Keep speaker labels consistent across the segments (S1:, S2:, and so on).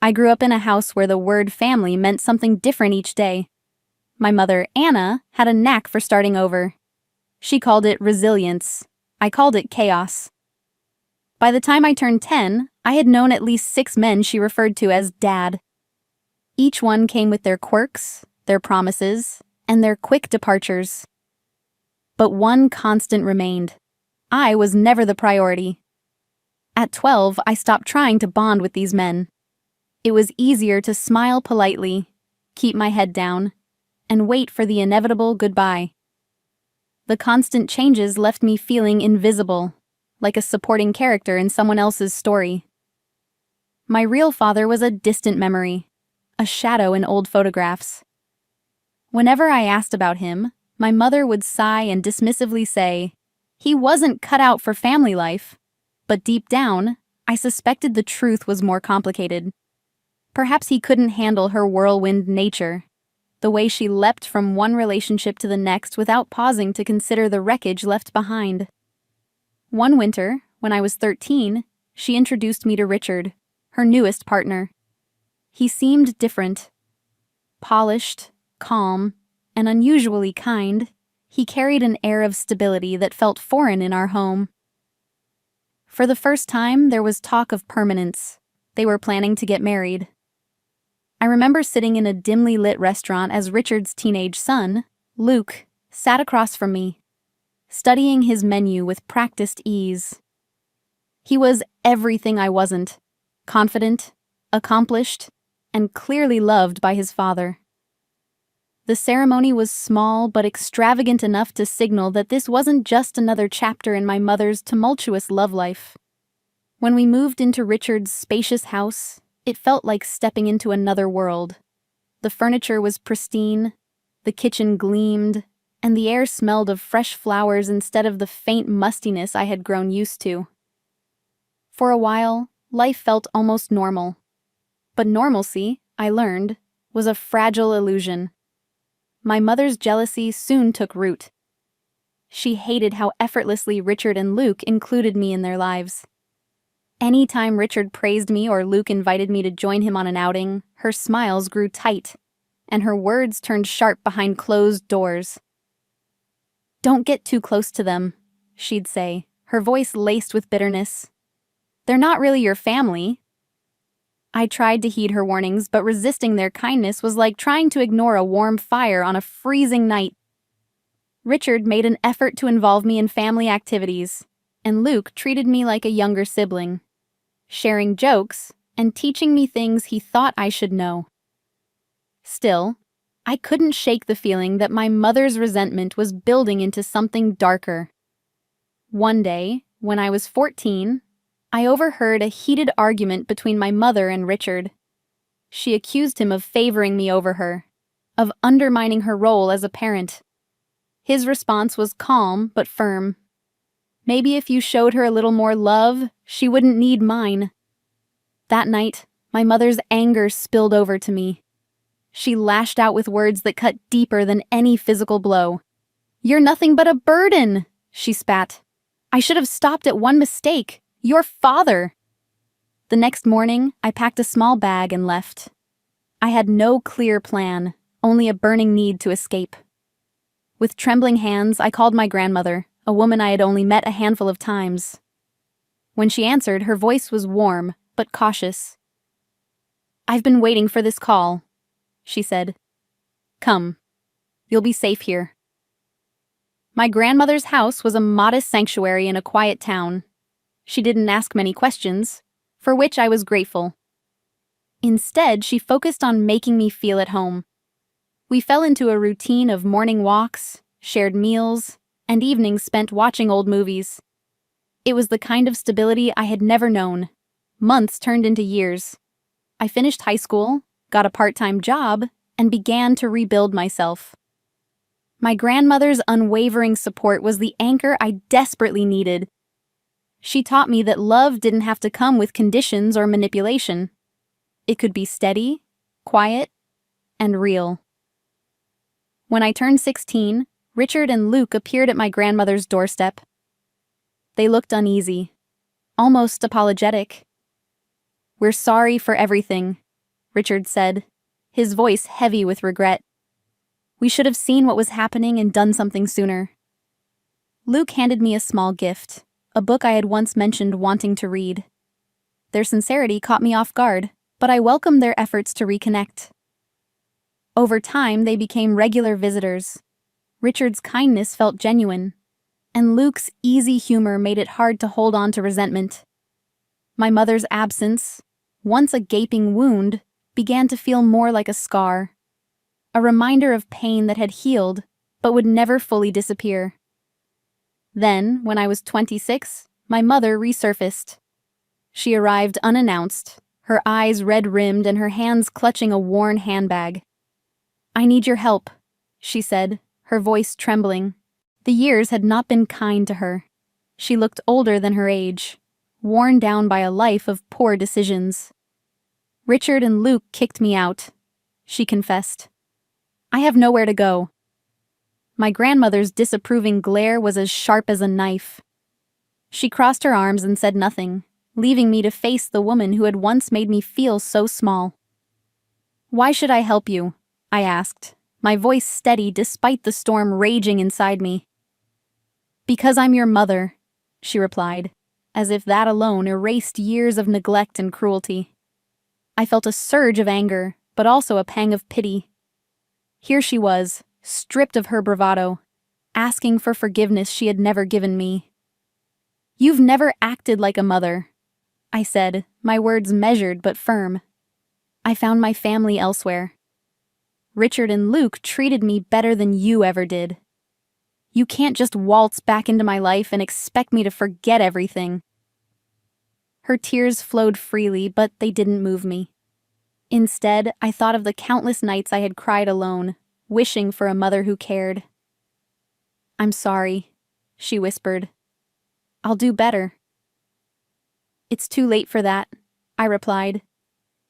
S1: I grew up in a house where the word family meant something different each day. My mother, Anna, had a knack for starting over. She called it resilience. I called it chaos. By the time I turned 10, I had known at least 6 men she referred to as Dad. Each one came with their quirks, their promises, and their quick departures. But one constant remained. I was never the priority. At 12, I stopped trying to bond with these men. It was easier to smile politely, keep my head down, and wait for the inevitable goodbye. The constant changes left me feeling invisible, like a supporting character in someone else's story. My real father was a distant memory, a shadow in old photographs. Whenever I asked about him, my mother would sigh and dismissively say, "He wasn't cut out for family life." But deep down, I suspected the truth was more complicated. Perhaps he couldn't handle her whirlwind nature, the way she leapt from one relationship to the next without pausing to consider the wreckage left behind. One winter, when I was 13, she introduced me to Richard, her newest partner. He seemed different. Polished, calm, and unusually kind, he carried an air of stability that felt foreign in our home. For the first time, there was talk of permanence. They were planning to get married. I remember sitting in a dimly lit restaurant as Richard's teenage son, Luke, sat across from me, studying his menu with practiced ease. He was everything I wasn't: confident, accomplished, and clearly loved by his father. The ceremony was small but extravagant enough to signal that this wasn't just another chapter in my mother's tumultuous love life. When we moved into Richard's spacious house, it felt like stepping into another world. The furniture was pristine, the kitchen gleamed, and the air smelled of fresh flowers instead of the faint mustiness I had grown used to. For a while, life felt almost normal. But normalcy, I learned, was a fragile illusion. My mother's jealousy soon took root. She hated how effortlessly Richard and Luke included me in their lives. Any time Richard praised me or Luke invited me to join him on an outing, her smiles grew tight, and her words turned sharp behind closed doors. "Don't get too close to them," she'd say, her voice laced with bitterness. "They're not really your family." I tried to heed her warnings, but resisting their kindness was like trying to ignore a warm fire on a freezing night. Richard made an effort to involve me in family activities, and Luke treated me like a younger sibling, sharing jokes and teaching me things he thought I should know. Still, I couldn't shake the feeling that my mother's resentment was building into something darker. One day, when I was 14, I overheard a heated argument between my mother and Richard. She accused him of favoring me over her, of undermining her role as a parent. His response was calm but firm. Maybe if you showed her a little more love, she wouldn't need mine. That night, my mother's anger spilled over to me. She lashed out with words that cut deeper than any physical blow. "You're nothing but a burden," she spat. "I should have stopped at one mistake. Your father." The next morning, I packed a small bag and left. I had no clear plan, only a burning need to escape. With trembling hands, I called my grandmother, a woman I had only met a handful of times. When she answered, her voice was warm, but cautious. "I've been waiting for this call," she said. "Come. You'll be safe here." My grandmother's house was a modest sanctuary in a quiet town. She didn't ask many questions, for which I was grateful. Instead, she focused on making me feel at home. We fell into a routine of morning walks, shared meals, and evenings spent watching old movies. It was the kind of stability I had never known. Months turned into years. I finished high school, got a part-time job, and began to rebuild myself. My grandmother's unwavering support was the anchor I desperately needed. She taught me that love didn't have to come with conditions or manipulation. It could be steady, quiet, and real. When I turned 16, Richard and Luke appeared at my grandmother's doorstep. They looked uneasy, almost apologetic. "We're sorry for everything," Richard said, his voice heavy with regret. We should have seen what was happening and done something sooner. Luke handed me a small gift, a book I had once mentioned wanting to read. Their sincerity caught me off guard, but I welcomed their efforts to reconnect. Over time, they became regular visitors. Richard's kindness felt genuine, and Luke's easy humor made it hard to hold on to resentment. My mother's absence, once a gaping wound, began to feel more like a scar, a reminder of pain that had healed but would never fully disappear. Then, when I was 26, my mother resurfaced. She arrived unannounced, her eyes red-rimmed and her hands clutching a worn handbag. I need your help, she said, her voice trembling. The years had not been kind to her. She looked older than her age, worn down by a life of poor decisions. Richard and Luke kicked me out, she confessed. I have nowhere to go. My grandmother's disapproving glare was as sharp as a knife. She crossed her arms and said nothing, leaving me to face the woman who had once made me feel so small. Why should I help you? I asked, my voice steady despite the storm raging inside me. Because I'm your mother, she replied, as if that alone erased years of neglect and cruelty. I felt a surge of anger, but also a pang of pity. Here she was, stripped of her bravado, asking for forgiveness she had never given me. You've never acted like a mother, I said, my words measured but firm. I found my family elsewhere. Richard and Luke treated me better than you ever did. You can't just waltz back into my life and expect me to forget everything. Her tears flowed freely, but they didn't move me. Instead, I thought of the countless nights I had cried alone, wishing for a mother who cared. I'm sorry, she whispered. I'll do better. It's too late for that, I replied.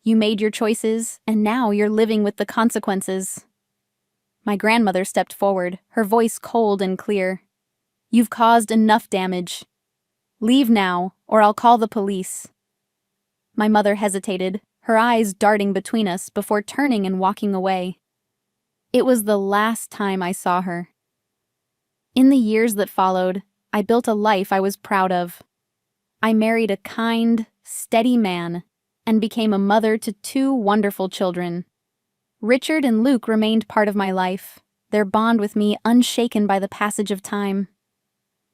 S1: You made your choices, and now you're living with the consequences. My grandmother stepped forward, her voice cold and clear. You've caused enough damage. Leave now, or I'll call the police. My mother hesitated, her eyes darting between us before turning and walking away. It was the last time I saw her. In the years that followed, I built a life I was proud of. I married a kind, steady man, and became a mother to 2 wonderful children. Richard and Luke remained part of my life, their bond with me unshaken by the passage of time.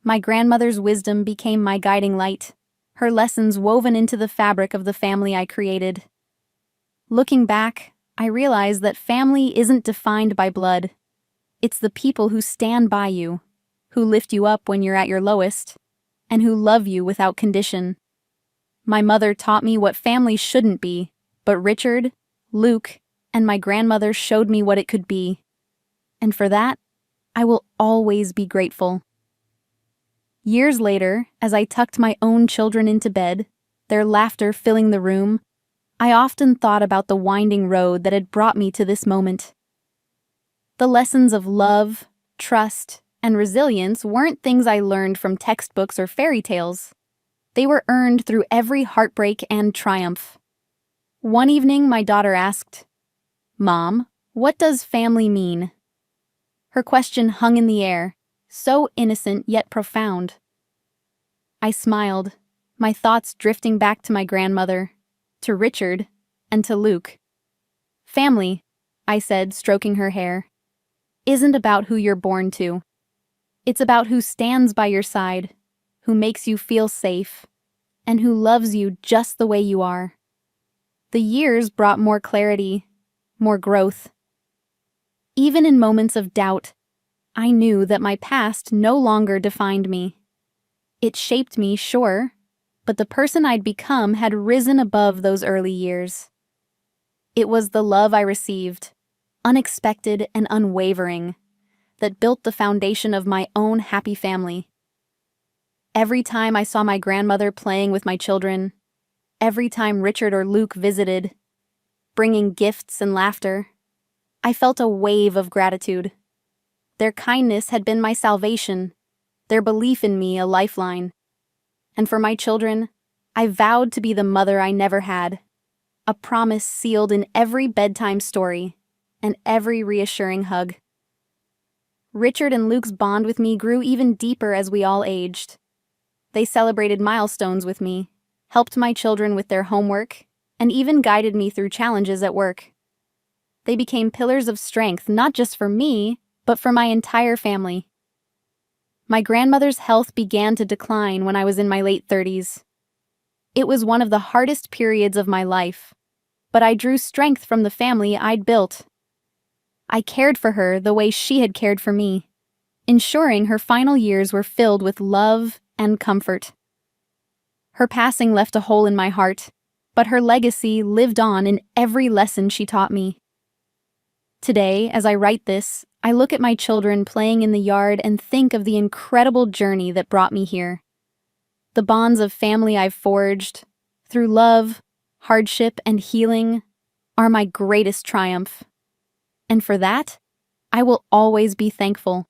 S1: My grandmother's wisdom became my guiding light, her lessons woven into the fabric of the family I created. Looking back, I realize that family isn't defined by blood. It's the people who stand by you, who lift you up when you're at your lowest, and who love you without condition. My mother taught me what family shouldn't be, but Richard, Luke, and my grandmother showed me what it could be. And for that, I will always be grateful. Years later, as I tucked my own children into bed, their laughter filling the room, I often thought about the winding road that had brought me to this moment. The lessons of love, trust, and resilience weren't things I learned from textbooks or fairy tales. They were earned through every heartbreak and triumph. One evening, my daughter asked, "Mom, what does family mean?" Her question hung in the air, so innocent yet profound. I smiled, my thoughts drifting back to my grandmother, to Richard, and to Luke. Family, I said, stroking her hair, isn't about who you're born to. It's about who stands by your side, who makes you feel safe, and who loves you just the way you are. The years brought more clarity, more growth. Even in moments of doubt, I knew that my past no longer defined me. It shaped me, sure, but the person I'd become had risen above those early years. It was the love I received, unexpected and unwavering, that built the foundation of my own happy family. Every time I saw my grandmother playing with my children, every time Richard or Luke visited, bringing gifts and laughter, I felt a wave of gratitude. Their kindness had been my salvation, their belief in me a lifeline. And for my children, I vowed to be the mother I never had, a promise sealed in every bedtime story and every reassuring hug. Richard and Luke's bond with me grew even deeper as we all aged. They celebrated milestones with me, helped my children with their homework, and even guided me through challenges at work. They became pillars of strength not just for me, but for my entire family. My grandmother's health began to decline when I was in my late 30s. It was one of the hardest periods of my life, but I drew strength from the family I'd built. I cared for her the way she had cared for me, ensuring her final years were filled with love and comfort. Her passing left a hole in my heart, but her legacy lived on in every lesson she taught me. Today, as I write this, I look at my children playing in the yard and think of the incredible journey that brought me here. The bonds of family I've forged, through love, hardship, and healing, are my greatest triumph. And for that, I will always be thankful.